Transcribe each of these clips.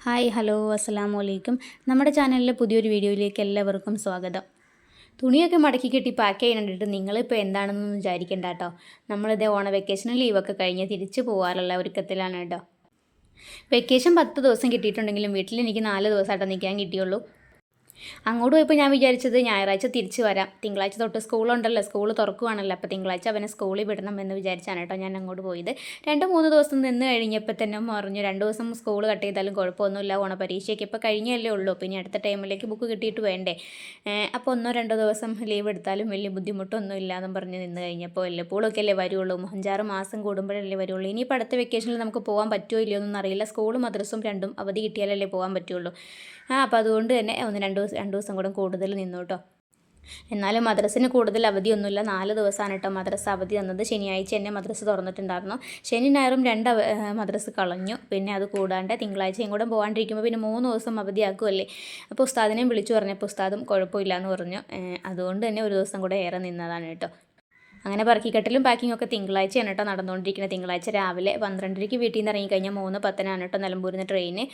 Hi hello അസ്സലാമു അലൈക്കും. നമ്മുടെ ചാനലിലെ പുതിയൊരു വീഡിയോയിലേക്ക് എല്ലാവർക്കും സ്വാഗതം. തുണിയൊക്കെ മടക്കി കെട്ടി പാക്ക് ചെയ്യാൻ കണ്ടിട്ട് നിങ്ങളിപ്പോൾ എന്താണെന്നൊന്നും വിചാരിക്കേണ്ട കേട്ടോ. നമ്മളിത് ഓണ വെക്കേഷനും ലീവൊക്കെ കഴിഞ്ഞ് തിരിച്ചു പോകാറുള്ള ഒരുക്കത്തിലാണ് കേട്ടോ. വെക്കേഷൻ 10 ദിവസം കിട്ടിയിട്ടുണ്ടെങ്കിലും വീട്ടിൽ എനിക്ക് 4 ദിവസമായിട്ടോ നിൽക്കാൻ കിട്ടിയുള്ളൂ. അങ്ങോട്ട് പോയപ്പോൾ ഞാൻ വിചാരിച്ചത് ഞായറാഴ്ച തിരിച്ച് വരാം, തിങ്കളാഴ്ച തൊട്ട് സ്കൂളുണ്ടല്ലോ, സ്കൂൾ തുറക്കുവാണല്ലോ, അപ്പോൾ തിങ്കളാഴ്ച അവനെ സ്കൂളിൽ വിടണം എന്ന് വിചാരിച്ചാണ് കേട്ടോ ഞാൻ അങ്ങോട്ട് പോയത്. 2-3 ദിവസം നിന്ന് കഴിഞ്ഞപ്പോൾ തന്നെ പറഞ്ഞു 2 ദിവസം സ്കൂൾ കട്ട് ചെയ്താലും കുഴപ്പമൊന്നുമില്ല, ഓണപരീക്ഷയ്ക്ക് ഇപ്പോൾ കഴിഞ്ഞല്ലേ ഉള്ളൂ, പിന്നെ അടുത്ത ടൈമിലേക്ക് ബുക്ക് കിട്ടിയിട്ട് വേണ്ടേ, അപ്പോൾ 1-2 ദിവസം ലീവ് എടുത്താലും വലിയ ബുദ്ധിമുട്ടൊന്നും ഇല്ലാന്നും പറഞ്ഞ് നിന്ന് കഴിഞ്ഞപ്പോൾ വല്ലപ്പോഴൊക്കെ അല്ലേ വരുള്ളൂ, 5-6 മാസം കൂടുമ്പോഴല്ലേ വരുള്ളൂ. ഇനിയിപ്പോൾ അടുത്ത വെക്കേഷനിൽ നമുക്ക് പോകാൻ പറ്റുമോ ഇല്ലയോ എന്നൊന്നും അറിയില്ല, സ്കൂളും മദ്രസും രണ്ടും അവധി കിട്ടിയാലല്ലേ പോകാൻ പറ്റുള്ളൂ. അപ്പോൾ അതുകൊണ്ട് തന്നെ 2 ദിവസം കൂടെ കൂടുതൽ നിന്നു കേട്ടോ. എന്നാലും മദ്രസിന് കൂടുതൽ അവധിയൊന്നുമില്ല, 4 ദിവസമാണ് കേട്ടോ മദ്രസ അവധി തന്നത്. ശനിയാഴ്ച തന്നെ മദ്രസ തുറന്നിട്ടുണ്ടായിരുന്നു, ശനി ഞായറും 2 മദ്രസ് കളഞ്ഞു. പിന്നെ അത് കൂടാണ്ട് തിങ്കളാഴ്ചയും കൂടെ പോകാണ്ടിരിക്കുമ്പോൾ പിന്നെ 3 ദിവസം അവധിയാക്കുമല്ലേ. അപ്പോൾ ഉസ്താദിനെയും വിളിച്ചു പറഞ്ഞപ്പോൾ ഉസ്താദും കുഴപ്പമില്ല എന്ന് പറഞ്ഞു. അതുകൊണ്ട് തന്നെ ഒരു ദിവസം കൂടെ ഏറെ നിന്നതാണ് കേട്ടോ. അങ്ങനെ പറക്കിക്കെട്ടലും പാക്കിങ്ങും ഒക്കെ തിങ്കളാഴ്ചയാണ് കേട്ടോ നടന്നുകൊണ്ടിരിക്കുന്നത്. തിങ്കളാഴ്ച രാവിലെ 12:30 വീട്ടിൽ നിന്ന് ഇറങ്ങിക്കഴിഞ്ഞാൽ 3:10 കേട്ടോ നിലമ്പൂരിൽ നിന്ന് ട്രെയിന്.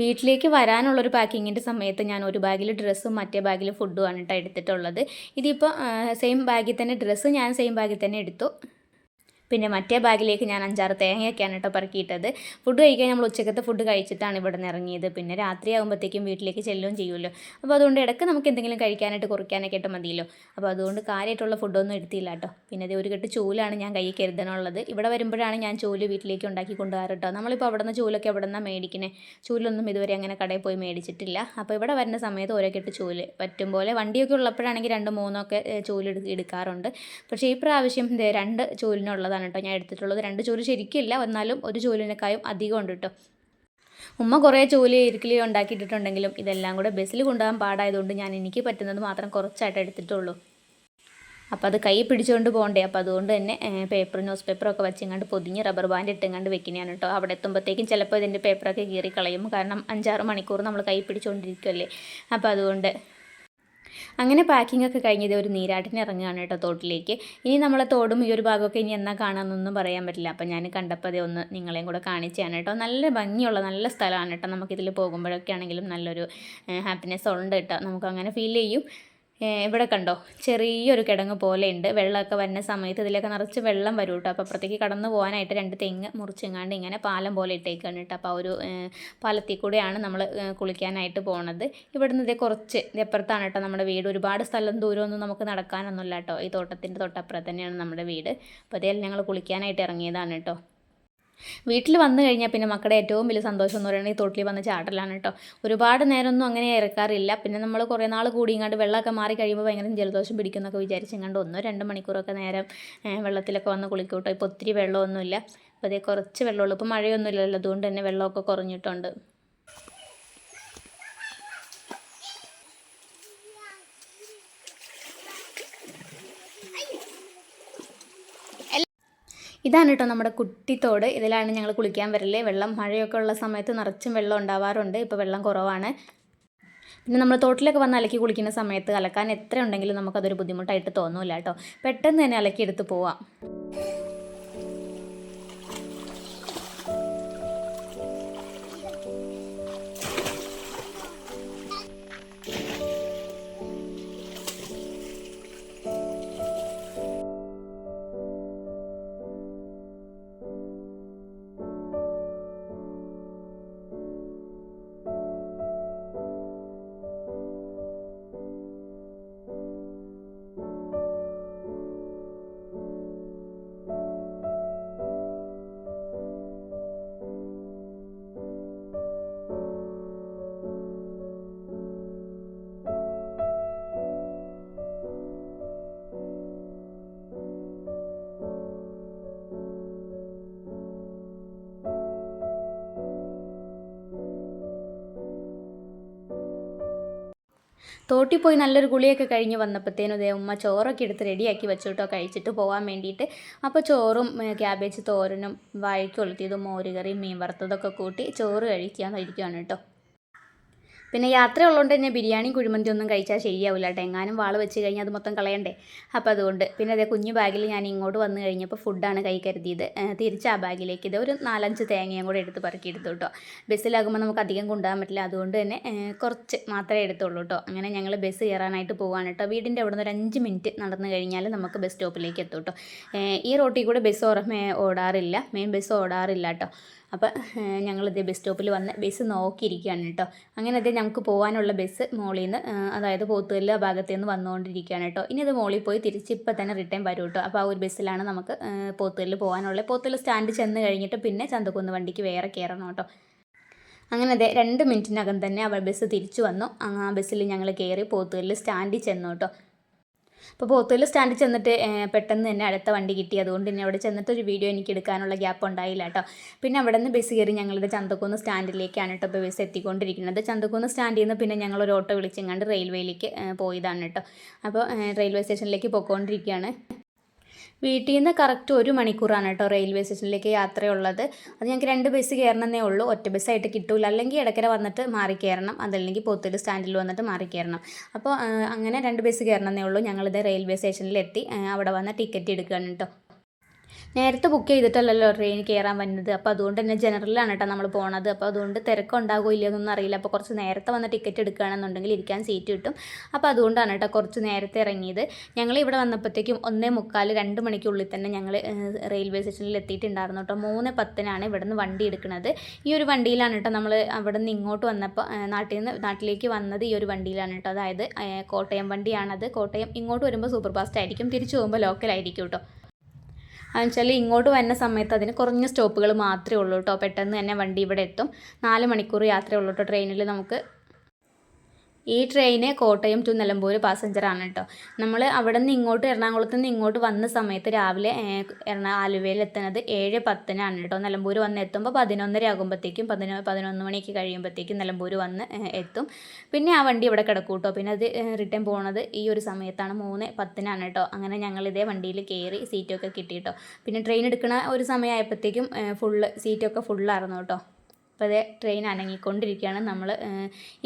വീട്ടിലേക്ക് വരാനുള്ളൊരു പാക്കിങ്ങിൻ്റെ സമയത്ത് ഞാൻ ഒരു ബാഗിൽ ഡ്രസ്സും മറ്റേ ബാഗിൽ ഫുഡുമാണ് കേട്ടോ എടുത്തിട്ടുള്ളത്. ഇതിപ്പോൾ സെയിം ബാഗിൽ തന്നെ ഡ്രസ്സ് ഞാൻ സെയിം ബാഗിൽ തന്നെ എടുത്തു. പിന്നെ മറ്റേ ബാഗിലേക്ക് ഞാൻ 5-6 തേങ്ങയൊക്കെയാണ് കേട്ടോ പറക്കിയിട്ടത്. ഫുഡ് കഴിക്കാൻ നമ്മൾ ഉച്ചക്കത്തെ ഫുഡ് കഴിച്ചിട്ടാണ് ഇവിടെ നിന്ന് ഇറങ്ങിയത്. പിന്നെ രാത്രി ആകുമ്പോഴത്തേക്കും വീട്ടിലേക്ക് ചെല്ലുകയും ചെയ്യുമല്ലോ. അപ്പോൾ അതുകൊണ്ട് ഇടയ്ക്ക് നമുക്ക് എന്തെങ്കിലും കഴിക്കാനായിട്ട് കുറിക്കാനൊക്കെ ആയിട്ട് മതിയല്ലോ. അപ്പോൾ അതുകൊണ്ട് കാര്യമായിട്ടുള്ള ഫുഡൊന്നും എടുത്തില്ല കേട്ടോ. പിന്നെ അത് ഒരു കെട്ട് ചൂലാണ് ഞാൻ കയ്യിൽ കരുതാനുള്ളത്. ഇവിടെ വരുമ്പോഴാണ് ഞാൻ ചൂല് വീട്ടിലേക്ക് ഉണ്ടാക്കി കൊണ്ടുപോകാറ് കേട്ടോ. നമ്മളിപ്പോൾ അവിടെ നിന്ന് ചൂലൊക്കെ എവിടെ നിന്നാണ് മേടിക്കണേ, ചൂലൊന്നും ഇതുവരെ അങ്ങനെ കടയിൽ പോയി മേടിച്ചിട്ടില്ല. അപ്പോൾ ഇവിടെ വരുന്ന സമയത്ത് ഓരോ കെട്ട് ചൂല് പറ്റും പോലെ, വണ്ടിയൊക്കെ ഉള്ളപ്പോഴാണെങ്കിൽ 2-3 ഒക്കെ ചൂല് എടുക്കാറുണ്ട്. പക്ഷേ ഈ പ്രാവശ്യം 2 ചൂലിനുള്ളതാണ് കേട്ടോ ഞാൻ എടുത്തിട്ടുള്ളത്. 2 ചൂല് ശരിക്കില്ല, എന്നാലും ഒരു ചൂലിനേക്കാളും അധികം ഉണ്ട് കേട്ടോ. ഉമ്മ കുറേ ചൂല് ഇരിക്കലി ഉണ്ടാക്കിയിട്ടുണ്ടെങ്കിലും ഇതെല്ലാം കൂടെ ബസ്സിൽ കൊണ്ടുപോകാൻ പാടായതുകൊണ്ട് ഞാൻ എനിക്ക് പറ്റുന്നത് മാത്രം കുറച്ചായിട്ട് എടുത്തിട്ടുള്ളൂ. അപ്പോൾ അത് കൈ പിടിച്ചുകൊണ്ട് പോകണ്ടേ, അപ്പോൾ അതുകൊണ്ട് തന്നെ ന്യൂസ് പേപ്പറൊക്കെ വെച്ചിങ്ങാണ്ട് പൊതിഞ്ഞ് റബ്ബർ ബാൻഡ് ഇട്ടുങ്ങാണ്ട് വെക്കുന്നതാണ് കേട്ടോ. അവിടെ എത്തുമ്പോഴത്തേക്കും ചിലപ്പോൾ ഇതിൻ്റെ പേപ്പറൊക്കെ കീറി കളയും, കാരണം 5-6 മണിക്കൂർ നമ്മൾ കൈ പിടിച്ചുകൊണ്ടിരിക്കുമല്ലേ. അപ്പോൾ അതുകൊണ്ട് അങ്ങനെ പാക്കിംഗ് ഒക്കെ കഴിഞ്ഞത് ഒരു നീരാട്ടിന് ഇറങ്ങുകയാണ് കേട്ടോ തോട്ടിലേക്ക്. ഇനി നമ്മളെ തോടും ഈ ഒരു ഭാഗമൊക്കെ ഇനി എന്നാ കാണാമെന്നൊന്നും പറയാൻ പറ്റില്ല. അപ്പോൾ ഞാൻ കണ്ടപ്പോൾ അതേ ഒന്ന് നിങ്ങളെയും കൂടെ കാണിച്ചാണ് കേട്ടോ. നല്ല ഭംഗിയുള്ള നല്ല സ്ഥലമാണ് കേട്ടോ. നമുക്കിതിൽ പോകുമ്പോഴൊക്കെ ആണെങ്കിലും നല്ലൊരു ഹാപ്പിനെസ് ഉണ്ട് കേട്ടോ, നമുക്കങ്ങനെ ഫീൽ ചെയ്യും. ഇവിടെ കണ്ടോ ചെറിയൊരു കിടങ്ങ് പോലെ ഉണ്ട്, വെള്ളമൊക്കെ വരുന്ന സമയത്ത് ഇതിലേക്ക് നിറച്ച് വെള്ളം വരും കേട്ടോ. അപ്പോൾ അപ്പുറത്തേക്ക് കടന്നു പോകാനായിട്ട് 2 തെങ്ങ് മുറിച്ചെങ്ങാണ്ട് ഇങ്ങനെ പാലം പോലെ ഇട്ടേക്കാണ് കേട്ടോ. അപ്പോൾ ഒരു പാലത്തിൽ കൂടെയാണ് നമ്മൾ കുളിക്കാനായിട്ട് പോണത്. ഇവിടുന്ന് ഇതേ കുറച്ച് അപ്പുറത്താണ് കേട്ടോ നമ്മുടെ വീട്. ഒരുപാട് സ്ഥലം ദൂരമൊന്നും നമുക്ക് നടക്കാനൊന്നുമില്ല കേട്ടോ. ഈ തോട്ടത്തിൻ്റെ തൊട്ടപ്പുറത്ത് തന്നെയാണ് നമ്മുടെ വീട്. അപ്പോൾ അതേ ഞങ്ങൾ കുളിക്കാനായിട്ട് ഇറങ്ങിയതാണ് കേട്ടോ. വീട്ടിൽ വന്നു കഴിഞ്ഞാൽ പിന്നെ മക്കളുടെ ഏറ്റവും വലിയ സന്തോഷം എന്ന് പറയുന്നത് ഈ തോട്ടിൽ വന്ന് ചാടലാണ് കേട്ടോ. ഒരുപാട് നേരമൊന്നും അങ്ങനെ ഇറക്കാറില്ല. പിന്നെ നമ്മൾ കുറേ നാൾ കൂടിയങ്ങാണ്ട് വെള്ളമൊക്കെ മാറി കഴിയുമ്പോൾ ഭയങ്കര ജലദോഷം പിടിക്കുന്നൊക്കെ വിചാരിച്ചെങ്ങാണ്ട് 1-2 മണിക്കൂറൊക്കെ നേരം വെള്ളത്തിലൊക്കെ വന്ന് കുളിക്കും കേട്ടോ. ഇപ്പോൾ ഒത്തിരി വെള്ളമൊന്നുമില്ല, അപ്പോൾ അതേ കുറച്ച് വെള്ളമുള്ളൂ. ഇപ്പോൾ മഴയൊന്നും ഇല്ലല്ലോ, അതുകൊണ്ട് തന്നെ വെള്ളമൊക്കെ കുറഞ്ഞിട്ടുണ്ട്. ഇതാണ് കേട്ടോ നമ്മുടെ കുട്ടിത്തോട്. ഇതിലാണ് ഞങ്ങൾ കുളിക്കാൻ വരല്ലേ. വെള്ളം മഴയൊക്കെ ഉള്ള സമയത്ത് നിറച്ചും വെള്ളം ഉണ്ടാവാറുണ്ട്, ഇപ്പോൾ വെള്ളം കുറവാണ്. പിന്നെ നമ്മൾ തോട്ടിലൊക്കെ വന്ന് അലക്കി കുളിക്കുന്ന സമയത്ത് അലക്കാൻ എത്ര ഉണ്ടെങ്കിലും നമുക്കതൊരു ബുദ്ധിമുട്ടായിട്ട് തോന്നില്ല കേട്ടോ. പെട്ടെന്ന് തന്നെ അലക്കിയെടുത്ത് പോവാം. തോട്ടിൽ പോയി നല്ലൊരു കുളിയൊക്കെ കഴിഞ്ഞ് വന്നപ്പോഴത്തേനും ഇതേ ഉമ്മ ചോറൊക്കെ എടുത്ത് റെഡിയാക്കി വെച്ചു കേട്ടോ, കഴിച്ചിട്ട് പോകാൻ വേണ്ടിയിട്ട്. അപ്പോൾ ചോറും ക്യാബേജ് തോരനും വാഴയ്ക്ക് കൊളുത്തിയതും മോരുകറിയും മീൻ വറുത്തതൊക്കെ കൂട്ടി ചോറ് കഴിക്കാൻ ഇരിക്കുകയാണ് കേട്ടോ. പിന്നെ യാത്ര ഉള്ളതുകൊണ്ട് തന്നെ ബിരിയാണിയും കുഴിമന്തി ഒന്നും കഴിച്ചാൽ ശരിയാവില്ല കേട്ടോ. എങ്ങാനും വാള് വെച്ച് കഴിഞ്ഞാൽ അത് മൊത്തം കളയണ്ടേ. അപ്പോൾ അതുകൊണ്ട് പിന്നെ അതേ കുഞ്ഞു ബാഗിൽ ഞാൻ ഇങ്ങോട്ട് വന്നു കഴിഞ്ഞപ്പോൾ ഫുഡാണ് കൈ കരുതിയത്. തിരിച്ച് ആ ബാഗിലേക്ക് ഇത് ഒരു 4-5 തേങ്ങയും കൂടെ എടുത്ത് പറക്കി എടുത്തു കേട്ടോ. ബസ്സിലാകുമ്പോൾ നമുക്ക് അധികം കൊണ്ടുപോകാൻ പറ്റില്ല, അതുകൊണ്ട് തന്നെ കുറച്ച് മാത്രമേ എടുത്തുള്ളൂ കേട്ടോ. അങ്ങനെ ഞങ്ങൾ ബസ് കയറാനായിട്ട് പോവാണ് കേട്ടോ. വീടിൻ്റെ അവിടെ നിന്ന് ഒരു 5 മിനിറ്റ് നടന്നു കഴിഞ്ഞാൽ നമുക്ക് ബസ് സ്റ്റോപ്പിലേക്ക് എത്തും കേട്ടോ. ഈ റോട്ടിൽ കൂടെ ബസ് ഓടാറില്ല, മെയിൻ ബസ് ഓടാറില്ല കേട്ടോ. അപ്പോൾ ഞങ്ങളിത് ബസ് സ്റ്റോപ്പിൽ വന്ന് ബസ് നോക്കിയിരിക്കുകയാണ് കേട്ടോ. അങ്ങനെ അതേ ഞങ്ങൾക്ക് പോകാനുള്ള ബസ് മോളിൽ നിന്ന്, അതായത് പോത്തുകല്ല് ആ ഭാഗത്ത് നിന്ന് വന്നുകൊണ്ടിരിക്കുകയാണ് കേട്ടോ. ഇനി ഇത് മോളിൽ പോയി തിരിച്ച് ഇപ്പം തന്നെ റിട്ടേൺ വരും കേട്ടോ. അപ്പോൾ ആ ഒരു ബസ്സിലാണ് നമുക്ക് പോത്തുകല്ല് പോകാനുള്ളത്. പോത്തുകല്ല് സ്റ്റാൻഡ് ചെന്ന് കഴിഞ്ഞിട്ട് പിന്നെ ചന്തക്കുന്ന് വണ്ടിക്ക് വേറെ കയറണം കേട്ടോ. അങ്ങനെ അതെ 2 മിനിറ്റിനകം തന്നെ ആ ബസ് തിരിച്ചു വന്നു. ആ ബസ്സിൽ ഞങ്ങൾ കയറി പോത്തുകല്ല് സ്റ്റാൻഡിൽ ചെന്നു കേട്ടോ. അപ്പോൾ പോത്തുകല്ല് സ്റ്റാൻഡിൽ ചെന്നിട്ട് പെട്ടെന്ന് തന്നെ അടുത്ത വണ്ടി കിട്ടി. അതുകൊണ്ട് തന്നെ അവിടെ ചെന്നിട്ട് ഒരു വീഡിയോ എനിക്ക് എടുക്കാനുള്ള ഗ്യാപ്പ് ഉണ്ടായില്ല കേട്ടോ. പിന്നെ അവിടെ നിന്ന് ബസ് കയറി ഞങ്ങളിത് ചന്തക്കുന്ന് സ്റ്റാൻഡിലേക്കാണ് കേട്ടോ ഇപ്പോൾ ബസ് എത്തിക്കൊണ്ടിരിക്കുന്നത്. ചന്തക്കുന്ന് സ്റ്റാൻഡിൽ നിന്ന് പിന്നെ ഞങ്ങളൊരു ഓട്ടോ വിളിച്ചെങ്ങാണ്ട് റെയിൽവേയിലേക്ക് പോയതാണ് കേട്ടോ. അപ്പോൾ റെയിൽവേ സ്റ്റേഷനിലേക്ക് പോയിക്കൊണ്ടിരിക്കുകയാണ്. വീട്ടിൽ നിന്ന് കറക്റ്റ് 1 മണിക്കൂറാണ് കേട്ടോ റെയിൽവേ സ്റ്റേഷനിലേക്ക് യാത്രയുള്ളത്. അത് ഞങ്ങൾക്ക് 2 ബസ് കയറണമെന്നേ ഉള്ളൂ, ഒറ്റ ബസ്സായിട്ട് കിട്ടൂല. അല്ലെങ്കിൽ ഇടയ്ക്കര വന്നിട്ട് മാറി കയറണം, അതല്ലെങ്കിൽ പോത്തുകല്ല് സ്റ്റാൻഡിൽ വന്നിട്ട് മാറി കയറണം. അപ്പോൾ അങ്ങനെ 2 ബസ് കയറണമെന്നേ ഉള്ളൂ. ഞങ്ങളിത് റെയിൽവേ സ്റ്റേഷനിലെത്തി അവിടെ വന്ന് ടിക്കറ്റ് എടുക്കുകയാണ് കേട്ടോ. നേരത്തെ ബുക്ക് ചെയ്തിട്ടല്ലല്ലോ ട്രെയിൻ കയറാൻ വരുന്നത്. അപ്പോൾ അതുകൊണ്ട് തന്നെ ജനറലാണ് കേട്ടോ നമ്മൾ പോണത്. അപ്പോൾ അതുകൊണ്ട് തിരക്കുണ്ടാകുമോ ഇല്ലയെന്നൊന്നും അറിയില്ല. അപ്പോൾ കുറച്ച് നേരത്തെ വന്ന് ടിക്കറ്റ് എടുക്കുകയാണെന്നുണ്ടെങ്കിൽ ഇരിക്കാൻ സീറ്റ് കിട്ടും. അപ്പോൾ അതുകൊണ്ടാണ് കേട്ടോ കുറച്ച് നേരത്തെ ഇറങ്ങിയത്. ഞങ്ങൾ ഇവിടെ വന്നപ്പോഴത്തേക്കും 1:45 2 മണിക്കുള്ളിൽ തന്നെ ഞങ്ങൾ റെയിൽവേ സ്റ്റേഷനിൽ എത്തിയിട്ടുണ്ടായിരുന്നു കേട്ടോ. 3:10 ഇവിടെ നിന്ന് വണ്ടി എടുക്കുന്നത്. ഈ ഒരു വണ്ടിയിലാണ് കേട്ടോ നമ്മൾ അവിടെ നിന്ന് ഇങ്ങോട്ട് വന്നപ്പോൾ നാട്ടിലേക്ക് വന്നത്. ഈ ഒരു വണ്ടിയിലാണ് കേട്ടോ. അതായത് കോട്ടയം വണ്ടിയാണത്. കോട്ടയം ഇങ്ങോട്ട് വരുമ്പോൾ സൂപ്പർ ഫാസ്റ്റ് ആയിരിക്കും, തിരിച്ചു പോകുമ്പോൾ ലോക്കലായിരിക്കും കേട്ടോ. എന്നുവെച്ചാൽ ഇങ്ങോട്ട് വരുന്ന സമയത്ത് അതിന് കുറഞ്ഞ സ്റ്റോപ്പുകൾ മാത്രമേ ഉള്ളൂ കേട്ടോ. പെട്ടെന്ന് തന്നെ വണ്ടി ഇവിടെ എത്തും. 4 മണിക്കൂർ യാത്രയേ ഉള്ളൂ കേട്ടോ ട്രെയിനിൽ നമുക്ക്. ഈ ട്രെയിന് കോട്ടയം ടു നിലമ്പൂർ പാസഞ്ചറാണ് കേട്ടോ. നമ്മൾ അവിടെ നിന്ന് ഇങ്ങോട്ട് എറണാകുളത്ത് നിന്ന് ഇങ്ങോട്ട് വന്ന സമയത്ത് രാവിലെ ആലുവയിൽ എത്തുന്നത് 7:10 കേട്ടോ. നിലമ്പൂർ വന്ന് എത്തുമ്പോൾ 11:30 ആകുമ്പോഴത്തേക്കും 11 മണിക്ക് കഴിയുമ്പോഴത്തേക്കും നിലമ്പൂർ വന്ന് എത്തും. പിന്നെ ആ വണ്ടി ഇവിടെ കിടക്കും കേട്ടോ. പിന്നെ അത് റിട്ടേൺ പോകുന്നത് ഈ ഒരു സമയത്താണ് 3:10 കേട്ടോ. അങ്ങനെ ഞങ്ങളിതേ വണ്ടിയിൽ കയറി സീറ്റൊക്കെ കിട്ടി കേട്ടോ. പിന്നെ ട്രെയിൻ എടുക്കുന്ന ഒരു സമയമായപ്പോഴത്തേക്കും സീറ്റൊക്കെ ഫുള്ളായിരുന്നു കേട്ടോ. അപ്പോൾ അതേ ട്രെയിൻ അനങ്ങിക്കൊണ്ടിരിക്കുകയാണ്. നമ്മൾ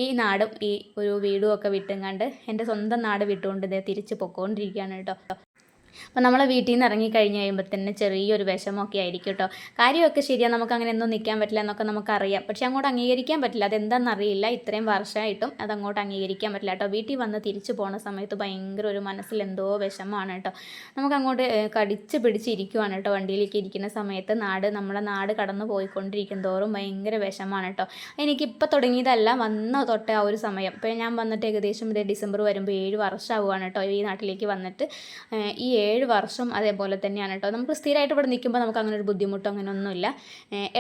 ഈ നാടും ഈ ഒരു വീടും ഒക്കെ വിട്ടുങ്ങാണ്ട് എൻ്റെ സ്വന്തം നാട് വിട്ടുകൊണ്ട് ഇതേ തിരിച്ച് പൊയ്ക്കൊണ്ടിരിക്കുകയാണ് കേട്ടോ. അപ്പോൾ നമ്മൾ വീട്ടിൽ നിന്ന് ഇറങ്ങിക്കഴിഞ്ഞ് കഴിയുമ്പോൾ തന്നെ ചെറിയൊരു വിഷമമൊക്കെ ആയിരിക്കും കേട്ടോ. കാര്യമൊക്കെ ശരിയാണ്, നമുക്ക് അങ്ങനെ ഒന്നും നിൽക്കാൻ പറ്റില്ല എന്നൊക്കെ നമുക്കറിയാം. പക്ഷെ അങ്ങോട്ട് അംഗീകരിക്കാൻ പറ്റില്ല. അതെന്താണെന്നറിയില്ല, ഇത്രയും വർഷമായിട്ടും അതങ്ങോട്ട് അംഗീകരിക്കാൻ പറ്റില്ല കേട്ടോ. വീട്ടിൽ വന്ന് തിരിച്ചു പോകുന്ന സമയത്ത് ഭയങ്കര ഒരു മനസ്സിൽ എന്തോ വിഷമമാണ് കേട്ടോ. നമുക്കങ്ങോട്ട് കടിച്ച് പിടിച്ചിരിക്കുവാണ് കേട്ടോ. വണ്ടിയിലേക്ക് ഇരിക്കുന്ന സമയത്ത് നമ്മളെ നാട് കടന്നു പോയിക്കൊണ്ടിരിക്കും തോറും ഭയങ്കര വിഷമമാണ് കേട്ടോ. എനിക്കിപ്പോൾ തുടങ്ങിയതല്ല, വന്ന തൊട്ടേ ആ ഒരു സമയം. ഇപ്പോൾ ഞാൻ വന്നിട്ട് ഏകദേശം ഡിസംബർ വരുമ്പോൾ 7 വർഷമാവുകയാണ് കേട്ടോ ഈ നാട്ടിലേക്ക് വന്നിട്ട്. ഈ 7 വർഷം അതേപോലെ തന്നെയാണ് കേട്ടോ. നമുക്ക് സ്ഥിരമായിട്ട് ഇവിടെ നിൽക്കുമ്പോൾ നമുക്ക് അങ്ങനെ ഒരു ബുദ്ധിമുട്ടോ അങ്ങനെ ഒന്നുമില്ല.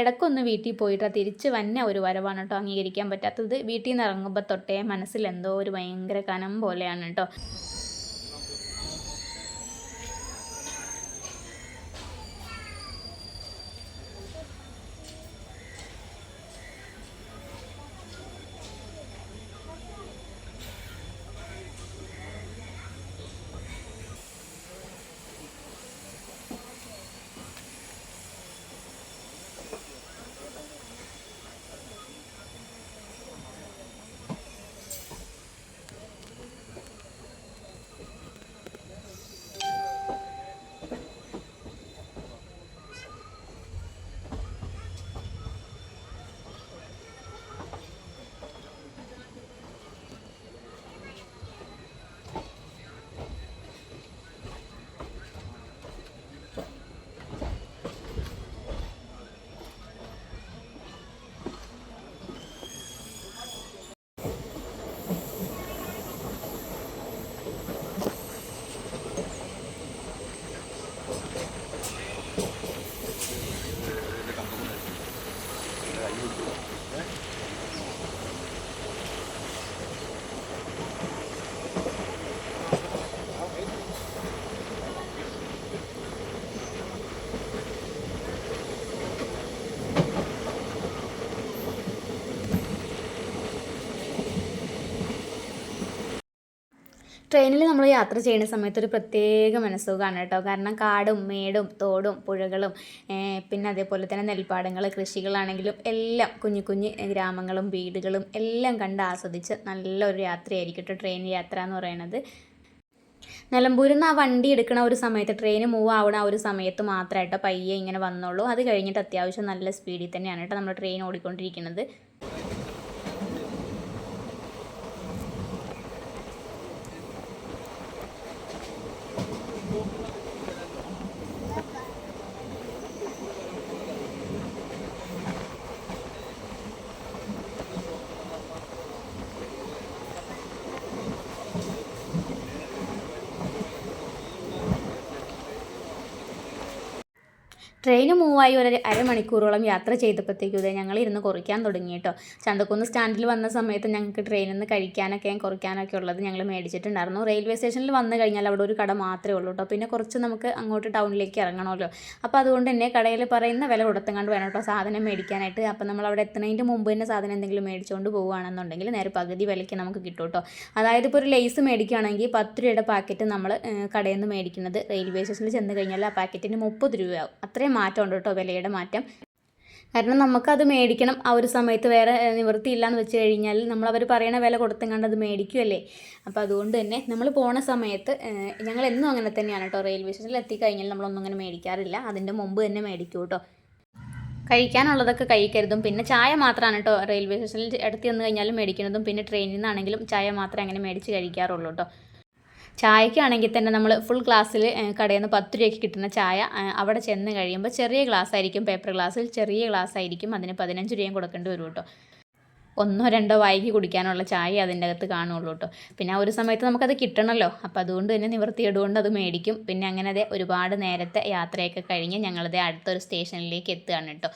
ഇടയ്ക്കൊന്ന് വീട്ടിൽ പോയിട്ട് തിരിച്ച് വന്ന ഒരു വരവാണ് കേട്ടോ അംഗീകരിക്കാൻ പറ്റാത്തത്. വീട്ടിൽ നിന്ന് ഇറങ്ങുമ്പോൾ തൊട്ടേ മനസ്സിൽ എന്തോ ഒരു ഭയങ്കര കനം പോലെയാണ് കേട്ടോ. ട്രെയിനിൽ നമ്മൾ യാത്ര ചെയ്യുന്ന സമയത്ത് ഒരു പ്രത്യേക മനസ്സുഖമാണ് കേട്ടോ. കാരണം കാടും മേടും തോടും പുഴകളും പിന്നെ അതേപോലെ തന്നെ നെൽപ്പാടങ്ങൾ കൃഷികളാണെങ്കിലും എല്ലാം കുഞ്ഞു കുഞ്ഞ് ഗ്രാമങ്ങളും വീടുകളും എല്ലാം കണ്ട് ആസ്വദിച്ച് നല്ലൊരു യാത്രയായിരിക്കും കേട്ടോ ട്രെയിൻ യാത്ര എന്ന് പറയുന്നത്. നിലമ്പൂരിൽ നിന്ന് ആ വണ്ടി എടുക്കണ ഒരു സമയത്ത് ട്രെയിൻ മൂവ് ആവണ ആ ഒരു സമയത്ത് മാത്രമായിട്ടോ പയ്യെ ഇങ്ങനെ വന്നുള്ളൂ. അത് കഴിഞ്ഞിട്ട് അത്യാവശ്യം നല്ല സ്പീഡിൽ തന്നെയാണ് കേട്ടോ നമ്മൾ ട്രെയിൻ ഓടിക്കൊണ്ടിരിക്കുന്നത്. ട്രെയിൻ മൂവായി ഒരു അരമണിക്കൂറോളം യാത്ര ചെയ്തപ്പോഴത്തേക്കും ഞങ്ങൾ ഇരുന്ന് കുറിക്കാൻ തുടങ്ങി കേട്ടോ. ചന്തക്കുന്ന് സ്റ്റാൻഡിൽ വന്ന സമയത്ത് ഞങ്ങൾക്ക് ട്രെയിനിൽ നിന്ന് കഴിക്കാനൊക്കെ കുറിക്കാനൊക്കെ ഉള്ളത് ഞങ്ങൾ മേടിച്ചിട്ടുണ്ടായിരുന്നു. റെയിൽവേ സ്റ്റേഷനിൽ വന്നു കഴിഞ്ഞാൽ അവിടെ ഒരു കട മാത്രമേ ഉള്ളൂ കേട്ടോ. പിന്നെ കുറച്ച് നമുക്ക് അങ്ങോട്ട് ടൗണിലേക്ക് ഇറങ്ങണമല്ലോ. അപ്പോൾ അതുകൊണ്ട് തന്നെ കടയിൽ പറയുന്ന വില കൊടുത്തങ്ങാണ്ട് വേണം കേട്ടോ സാധനം മേടിക്കാനായിട്ട്. അപ്പോൾ നമ്മൾ അവിടെ എത്തുന്നതിൻ്റെ മുമ്പ് തന്നെ സാധനം എന്തെങ്കിലും മേടിച്ചുകൊണ്ട് പോവുകയാണെന്നുണ്ടെങ്കിൽ നേരെ പകുതി വിലയ്ക്ക് നമുക്ക് കിട്ടും കേട്ടോ. അതായത് ഇപ്പോൾ ഒരു ലേസ് മേടിക്കുകയാണെങ്കിൽ 10 രൂപയുടെ പാക്കറ്റ് നമ്മൾ കടയിൽ നിന്ന് മേടിക്കുന്നത് റെയിൽവേ സ്റ്റേഷനിൽ ചെന്ന് കഴിഞ്ഞാൽ ആ പാക്കറ്റിന് 30 രൂപയാവും. അത്രയും മാറ്റമുണ്ട് കേട്ടോ, വിലയുടെ മാറ്റം. കാരണം നമുക്കത് മേടിക്കണം. ആ ഒരു സമയത്ത് വേറെ നിവൃത്തിയില്ല എന്ന് വെച്ച് കഴിഞ്ഞാൽ നമ്മൾ അവർ പറയുന്ന വില കൊടുത്തെങ്ങാണ്ട് അത് മേടിക്കുമല്ലേ. അപ്പോൾ അതുകൊണ്ട് തന്നെ നമ്മൾ പോണ സമയത്ത് ഞങ്ങൾ എന്നും അങ്ങനെ തന്നെയാണ് കേട്ടോ. റെയിൽവേ സ്റ്റേഷനിൽ എത്തിക്കഴിഞ്ഞാൽ നമ്മളൊന്നും അങ്ങനെ മേടിക്കാറില്ല. അതിൻ്റെ മുമ്പ് തന്നെ മേടിക്കും കേട്ടോ. കഴിക്കാനുള്ളതൊക്കെ കഴിക്കരുതും. പിന്നെ ചായ മാത്രമാണ് കേട്ടോ റെയിൽവേ സ്റ്റേഷനിൽ അടുത്ത് വന്നു കഴിഞ്ഞാലും മേടിക്കുന്നതും. പിന്നെ ട്രെയിനിൽ നിന്നാണെങ്കിലും ചായ മാത്രമേ അങ്ങനെ മേടിച്ച് കഴിക്കാറുള്ളൂ കേട്ടോ. ചായക്കാണെങ്കിൽ തന്നെ നമ്മൾ ഫുൾ ഗ്ലാസ്സിൽ കടയിൽ നിന്ന് 10 രൂപയ്ക്ക് കിട്ടുന്ന ചായ അവിടെ ചെന്ന് കഴിയുമ്പോൾ ചെറിയ ഗ്ലാസ് ആയിരിക്കും, പേപ്പർ ഗ്ലാസ്സിൽ ചെറിയ ഗ്ലാസ് ആയിരിക്കും. അതിന് 15 രൂപയും കൊടുക്കേണ്ടി വരും കേട്ടോ. 1 2 വായിക്ക് കുടിക്കാനുള്ള ചായ അതിൻ്റെ അകത്ത് കാണുള്ളൂ കേട്ടോ. പിന്നെ ആ ഒരു സമയത്ത് നമുക്കത് കിട്ടണമല്ലോ. അപ്പോൾ അതുകൊണ്ട് തന്നെ നിവൃത്തിയിടുകൊണ്ട് അത് മേടിക്കും. പിന്നെ അങ്ങനെ അതേ ഒരുപാട് നേരത്തെ യാത്രയൊക്കെ കഴിഞ്ഞ് ഞങ്ങളത് അടുത്തൊരു സ്റ്റേഷനിലേക്ക് എത്തുകയാണ് കേട്ടോ.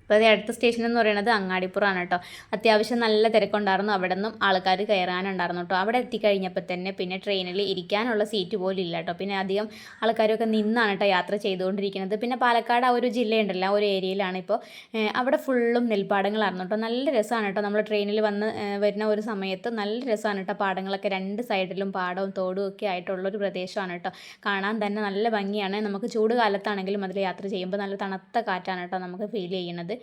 അപ്പോൾ അത് അടുത്ത സ്റ്റേഷൻ എന്ന് പറയുന്നത് അങ്ങാടിപ്പുറമാണ് കേട്ടോ. അത്യാവശ്യം നല്ല തിരക്കുണ്ടായിരുന്നു. അവിടെ നിന്നും ആൾക്കാർ കയറാനുണ്ടായിരുന്നു കേട്ടോ. അവിടെ എത്തിക്കഴിഞ്ഞപ്പോൾ തന്നെ പിന്നെ ട്രെയിനിൽ ഇരിക്കാനുള്ള സീറ്റ് പോലും ഇല്ല കേട്ടോ. പിന്നെ അധികം ആൾക്കാരൊക്കെ നിന്നാണ് കേട്ടോ യാത്ര ചെയ്തുകൊണ്ടിരിക്കുന്നത്. പിന്നെ പാലക്കാട് ആ ഒരു ജില്ലയുണ്ടല്ലോ, ആ ഒരു ഏരിയയിലാണ് ഇപ്പോൾ അവിടെ ഫുള്ളും നെൽപ്പാടങ്ങളായിരുന്നു കേട്ടോ. നല്ല രസമാണ് കേട്ടോ. നമ്മൾ ട്രെയിനിൽ വരുന്ന ഒരു സമയത്ത് നല്ല രസമാണ് കേട്ടോ. പാടങ്ങളൊക്കെ 2 സൈഡിലും പാടവും തോടും ഒക്കെ ആയിട്ടുള്ളൊരു പ്രദേശമാണ് കേട്ടോ. കാണാൻ തന്നെ നല്ല ഭംഗിയാണ്. നമുക്ക് ചൂട് കാലത്താണെങ്കിലും അതിൽ യാത്ര ചെയ്യുമ്പോൾ നല്ല തണുത്ത കാറ്റാണ് കേട്ടോ നമുക്ക് ഫീൽ ചെയ്യുന്നത്.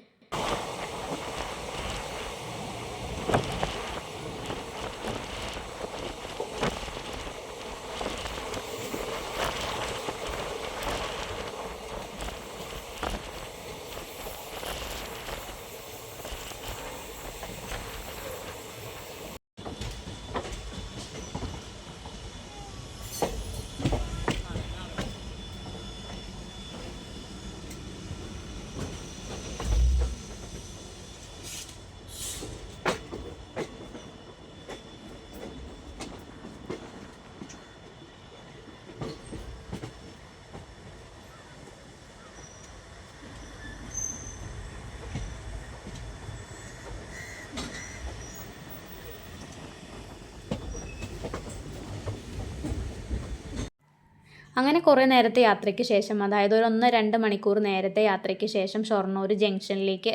അങ്ങനെ കുറേ നേരത്തെ യാത്രയ്ക്ക് ശേഷം, അതായത് ഒരു 1-2 മണിക്കൂർ നേരത്തെ യാത്രയ്ക്ക് ശേഷം ഷൊർണൂർ ജംഗ്ഷനിലേക്ക്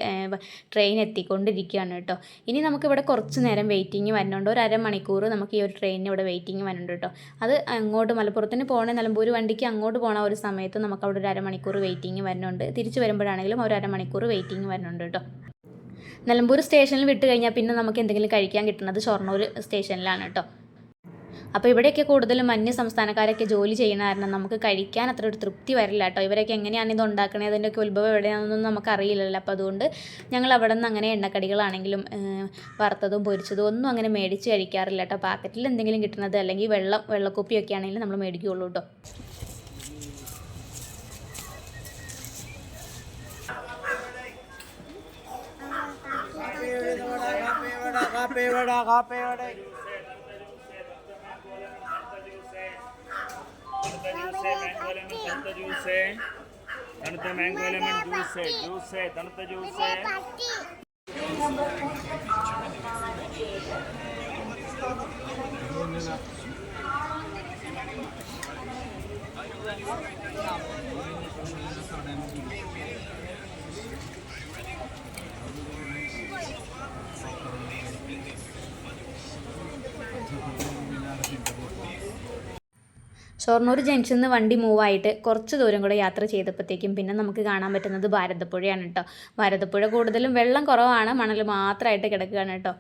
ട്രെയിൻ എത്തിക്കൊണ്ടിരിക്കുകയാണ് കേട്ടോ. ഇനി നമുക്കിവിടെ കുറച്ച് നേരം വെയിറ്റിംഗ് വരുന്നുണ്ട്. ഒരു അരമണിക്കൂർ നമുക്ക് ഈ ഒരു ട്രെയിനിന് ഇവിടെ വെയിറ്റിംഗ് വരുന്നുണ്ട് കേട്ടോ. അത് അങ്ങോട്ട് മലപ്പുറത്തിന് പോകണേ, നിലമ്പൂർ വണ്ടിക്ക് അങ്ങോട്ട് പോകണ ഒരു സമയത്ത് നമുക്ക് അവിടെ ഒരു അരമണിക്കൂർ വെയിറ്റിംഗ് വരുന്നുണ്ട്. തിരിച്ച് വരുമ്പോഴാണെങ്കിലും ഒരു അരമണിക്കൂർ വെയിറ്റിംഗ് വരുന്നുണ്ട് കേട്ടോ. നിലമ്പൂർ സ്റ്റേഷനിൽ വിട്ട് കഴിഞ്ഞാൽ പിന്നെ നമുക്ക് എന്തെങ്കിലും കഴിക്കാൻ കിട്ടുന്നത് ഷൊർണൂർ സ്റ്റേഷനിലാണ് കേട്ടോ. അപ്പോൾ ഇവിടെയൊക്കെ കൂടുതലും അന്യ സംസ്ഥാനക്കാരൊക്കെ ജോലി ചെയ്യുന്ന കാരണം നമുക്ക് കഴിക്കാൻ അത്ര ഒരു തൃപ്തി വരില്ല കേട്ടോ. ഇവരൊക്കെ എങ്ങനെയാണ് ഇത് ഉണ്ടാക്കണത്, അതിൻ്റെയൊക്കെ ഉത്ഭവം എവിടെയാണെന്നൊന്നും നമുക്കറിയില്ലല്ലോ. അപ്പോൾ അതുകൊണ്ട് ഞങ്ങൾ അവിടെ നിന്ന് അങ്ങനെ എണ്ണക്കടികളാണെങ്കിലും വറുത്തതും പൊരിച്ചതും ഒന്നും അങ്ങനെ മേടിച്ച് കഴിക്കാറില്ല കേട്ടോ. പാക്കറ്റിൽ എന്തെങ്കിലും കിട്ടുന്നത് അല്ലെങ്കിൽ വെള്ളക്കുപ്പിയൊക്കെ ആണെങ്കിലും നമ്മൾ മേടിക്കുകയുള്ളൂ കേട്ടോ. തണുത്ത മാംഗോ ലെമൺ ജ്യൂസ് തണുത്ത ജ്യൂസ്. ഷൊർണൂർ ജംഗ്ഷനിൽ നിന്ന് വണ്ടി മൂവായിട്ട് കുറച്ച് ദൂരം കൂടെ യാത്ര ചെയ്തപ്പോഴത്തേക്കും പിന്നെ നമുക്ക് കാണാൻ പറ്റുന്നത് ഭാരതപ്പുഴയാണ് കേട്ടോ. ഭാരതപ്പുഴ കൂടുതലും വെള്ളം കുറവാണ്, മണൽ മാത്രമായിട്ട് കിടക്കുകയാണ് കേട്ടോ.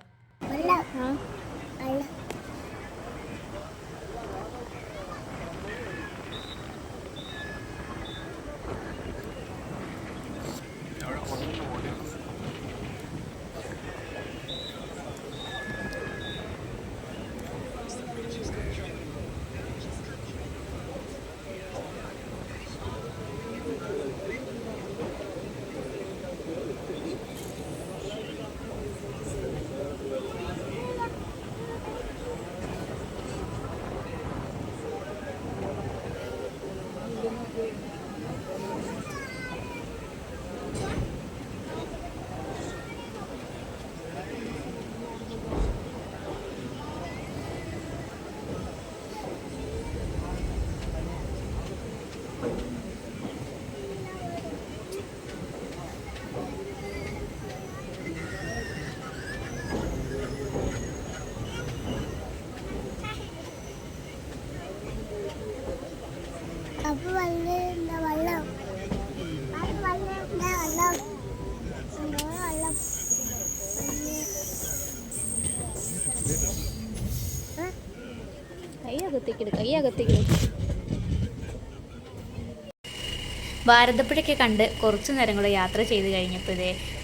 കൈയകത്തേക്കിട്. ഭാരതപ്പുഴയൊക്കെ കണ്ട് കുറച്ച് നേരം കൂടെ യാത്ര ചെയ്ത് കഴിഞ്ഞപ്പോൾ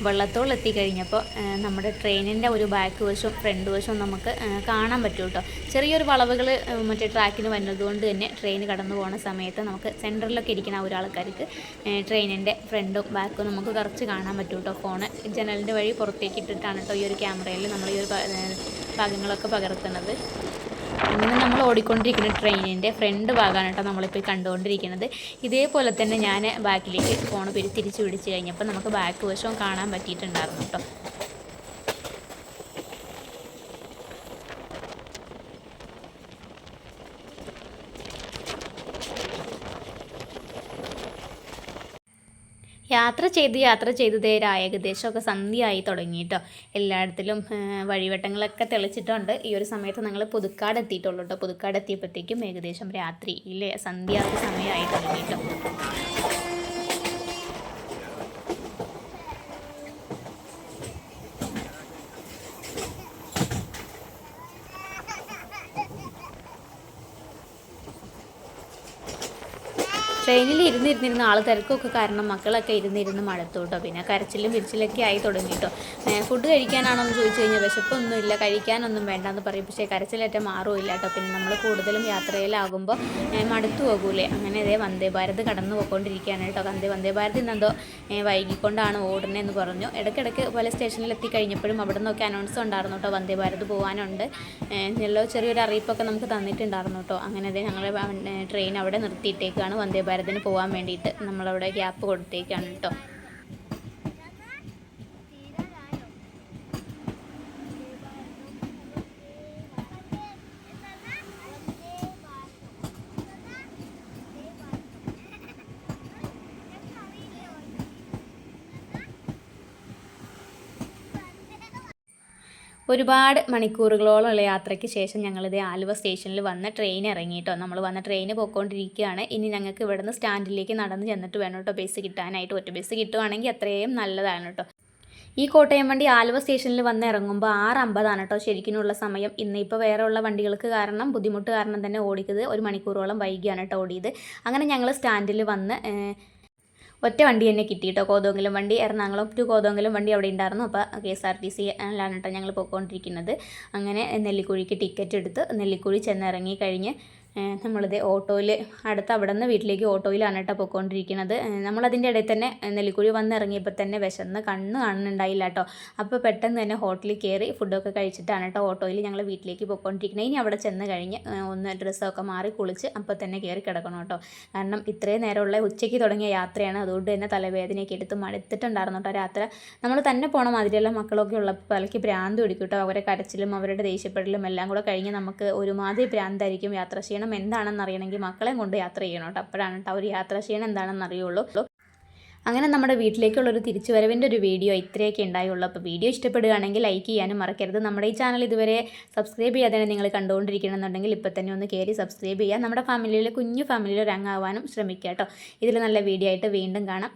വെള്ളത്തോളം എത്തിക്കഴിഞ്ഞപ്പോൾ നമ്മുടെ ട്രെയിനിൻ്റെ ഒരു ബാക്ക് വശവും ഫ്രണ്ട് വശവും നമുക്ക് കാണാൻ പറ്റും കേട്ടോ. ചെറിയൊരു വളവുകൾ മറ്റേ ട്രാക്കിന് വന്നതുകൊണ്ട് തന്നെ ട്രെയിൻ കടന്നു പോകുന്ന സമയത്ത് നമുക്ക് സെൻറ്ററിലൊക്കെ ഇരിക്കുന്ന ഒരാൾക്കാർക്ക് ട്രെയിനിൻ്റെ ഫ്രണ്ടും ബാക്കും നമുക്ക് കുറച്ച് കാണാൻ പറ്റും കേട്ടോ. ഫോണ് ജനലിൻ്റെ വഴി പുറത്തേക്ക് ഇട്ടിട്ടാണ് കേട്ടോ ഈ ഒരു ക്യാമറയിൽ നമ്മൾ ഈ ഒരു ഭാഗങ്ങളൊക്കെ പകർത്തുന്നത്. ഇങ്ങനെ നമ്മൾ ഓടിക്കൊണ്ടിരിക്കുന്ന ട്രെയിനിൻ്റെ ഫ്രണ്ട് ഭാഗമാണ് കേട്ടോ നമ്മളിപ്പോൾ കണ്ടുകൊണ്ടിരിക്കുന്നത്. ഇതേപോലെ തന്നെ ഞാൻ ബാക്കിലേക്ക് ഫോൺ തിരിച്ച് പിടിച്ച് കഴിഞ്ഞപ്പോൾ നമുക്ക് ബാക്ക് വശവും കാണാൻ പറ്റിയിട്ടുണ്ടായിരുന്നു കേട്ടോ. യാത്ര ചെയ്ത് ഏകദേശമൊക്കെ സന്ധ്യയായി തുടങ്ങി കേട്ടോ. എല്ലായിടത്തിലും വഴിവട്ടങ്ങളൊക്കെ തെളിച്ചിട്ടുണ്ട്. ഈ ഒരു സമയത്ത് ഞങ്ങൾ പുതുക്കാട് എത്തിയിട്ടുള്ളൂ കേട്ടോ. പുതുക്കാട് എത്തിയപ്പോഴത്തേക്കും ഏകദേശം രാത്രി ഇല്ലേ സന്ധ്യ സമയമായി തുടങ്ങി കേട്ടോ. ട്രെയിനിൽ ഇരുന്നിരുന്ന ആൾ തിരക്കൊക്കെ കാരണം മക്കളൊക്കെ ഇരുന്നിരുന്ന് മടുത്തു കേട്ടോ. പിന്നെ കരച്ചിലും വിരിച്ചിലൊക്കെ ആയി തുടങ്ങി കേട്ടോ. ഫുഡ് കഴിക്കാനാണോ എന്ന് ചോദിച്ചു കഴിഞ്ഞാൽ വിശപ്പൊന്നുമില്ല, കഴിക്കാനൊന്നും വേണ്ടെന്ന് പറയും. പക്ഷേ കരച്ചിലേറ്റ മാറുമില്ല കേട്ടോ. പിന്നെ നമ്മൾ കൂടുതലും യാത്രയിലാകുമ്പോൾ മടുത്തു പോകൂലേ. അങ്ങനെ വന്ദേ ഭാരത് കടന്നു പോയിക്കൊണ്ടിരിക്കുകയാണ് കേട്ടോ. വന്ദേ ഭാരത് ഇന്നെന്തോ വൈകിക്കൊണ്ടാണ് ഓടുന്നതെന്ന് പറഞ്ഞു. ഇടയ്ക്കിടയ്ക്ക് പല സ്റ്റേഷനിൽ എത്തിക്കഴിഞ്ഞപ്പോഴും അവിടെ നിന്നൊക്കെ അനൗൺസ് ഉണ്ടായിരുന്നു കേട്ടോ, വന്ദേ ഭാരത് പോകാനുണ്ട് എന്നുള്ള ചെറിയൊരു അറിയിപ്പൊക്കെ നമുക്ക് തന്നിട്ടുണ്ടായിരുന്നു കേട്ടോ. അങ്ങനെ ഞങ്ങൾ ട്രെയിൻ അവിടെ നിർത്തിയിട്ടേക്കാണ്. വന്ദേ ഭാരതിന് പോകാൻ വേണ്ടിയിട്ട് നമ്മളവിടെ ഗ്യാപ്പ് കൊടുത്തേക്കാണ് കേട്ടോ. ഒരുപാട് മണിക്കൂറുകളോളമുള്ള യാത്രയ്ക്ക് ശേഷം ഞങ്ങളിത് ആലുവ സ്റ്റേഷനിൽ വന്ന് ട്രെയിൻ ഇറങ്ങി കേട്ടോ. നമ്മൾ വന്ന ട്രെയിൻ പോയിക്കൊണ്ടിരിക്കുകയാണ്. ഇനി ഞങ്ങൾക്ക് ഇവിടുന്ന് സ്റ്റാൻഡിലേക്ക് നടന്ന് ചെന്നിട്ട് വേണം കേട്ടോ ബസ് കിട്ടാനായിട്ട്. ഒറ്റ ബസ് കിട്ടുവാണെങ്കിൽ അത്രയും നല്ലതാണ് കേട്ടോ. ഈ കോട്ടയം വണ്ടി ആലുവ സ്റ്റേഷനിൽ വന്ന് ഇറങ്ങുമ്പോൾ 6:50 കേട്ടോ ശരിക്കുമുള്ള സമയം. ഇന്നിപ്പോൾ വേറെ ഉള്ള വണ്ടികൾക്ക് കാരണം ബുദ്ധിമുട്ട് കാരണം തന്നെ ഓടിക്കുന്നത് 1 മണിക്കൂറോളം വൈകിയാണ് കേട്ടോ ഓടിയത്. അങ്ങനെ ഞങ്ങൾ സ്റ്റാൻഡിൽ വന്ന് ഒറ്റ വണ്ടി തന്നെ കിട്ടി കേട്ടോ. കോതമംഗലം വണ്ടി, എറണാകുളം ടു കോതമംഗലം വണ്ടി അവിടെ ഉണ്ടായിരുന്നു. അപ്പോൾ KSRTC ലാണ് കേട്ടോ ഞങ്ങൾ പോയിക്കൊണ്ടിരിക്കുന്നത്. അങ്ങനെ നെല്ലിക്കുഴിക്ക് ടിക്കറ്റ് എടുത്ത് നെല്ലിക്കുഴി ചെന്നിറങ്ങി കഴിഞ്ഞ് നമ്മളിത് ഓട്ടോയിൽ അടുത്ത് അവിടെ നിന്ന് വീട്ടിലേക്ക് ഓട്ടോയിലാണ് കേട്ടോ പോയിക്കൊണ്ടിരിക്കുന്നത്. നമ്മളതിൻ്റെ ഇടയിൽ തന്നെ നെല്ലിക്കുഴി വന്നിറങ്ങിയപ്പോൾ തന്നെ വിശന്ന് കണ്ണ് കാണുന്നുണ്ടായില്ല കേട്ടോ. അപ്പോൾ പെട്ടെന്ന് തന്നെ ഹോട്ടലിൽ കയറി ഫുഡൊക്കെ കഴിച്ചിട്ടാണ് കേട്ടോ ഓട്ടോയിൽ ഞങ്ങൾ വീട്ടിലേക്ക് പോയിക്കൊണ്ടിരിക്കുന്നത്. ഇനി അവിടെ ചെന്ന് കഴിഞ്ഞ് ഒന്ന് ഡ്രസ്സൊക്കെ മാറി കുളിച്ച് അപ്പോൾ തന്നെ കയറി കിടക്കണം കേട്ടോ. കാരണം ഇത്രയും നേരമുള്ള ഉച്ചയ്ക്ക് തുടങ്ങിയ യാത്രയാണ്. അതുകൊണ്ട് തന്നെ തലവേദനയൊക്കെ എടുത്ത് മടുത്തിട്ടുണ്ടായിരുന്നു കേട്ടോ യാത്ര. നമ്മൾ തന്നെ പോണ മാതിരിയല്ല, മക്കളൊക്കെ ഉള്ളപ്പോൾ പലക്ക് ഭ്രാന്ത് പിടിക്കും കേട്ടോ. അവരെ കരച്ചിലും അവരുടെ ദേഷ്യപ്പെടലും എല്ലാം കൂടെ കഴിഞ്ഞ് നമുക്ക് ഒരുമാതിരി ഭ്രാന്തായിരിക്കും. യാത്ര ക്ഷീണം എന്താണെന്ന് അറിയണമെങ്കിൽ മക്കളെ കൊണ്ട് യാത്ര ചെയ്യണം കേട്ടോ. അപ്പോഴാണ് കേട്ടോ ഒരു യാത്രാ ക്ഷീണം എന്താണെന്ന് അറിയുള്ളൂ. അങ്ങനെ നമ്മുടെ വീട്ടിലേക്കുള്ളൊരു തിരിച്ചുവരവിൻ്റെ ഒരു വീഡിയോ ഇത്രയൊക്കെ ഉണ്ടായുള്ളൂ. അപ്പോൾ വീഡിയോ ഇഷ്ടപ്പെടുകയാണെങ്കിൽ ലൈക്ക് ചെയ്യാനും മറക്കരുത്. നമ്മുടെ ഈ ചാനൽ ഇതുവരെ സബ്സ്ക്രൈബ് ചെയ്യാതെ നിങ്ങൾ കണ്ടുകൊണ്ടിരിക്കണമെന്നുണ്ടെങ്കിൽ ഇപ്പോൾ തന്നെ ഒന്ന് കയറി സബ്സ്ക്രൈബ് ചെയ്യുക. നമ്മുടെ ഫാമിലിയിലെ കുഞ്ഞു ഫാമിലിയിൽ ഒരു അംഗമാവാനും ശ്രമിക്കുക കേട്ടോ. ഇതിൽ നല്ല വീഡിയോ ആയിട്ട് വീണ്ടും കാണാം.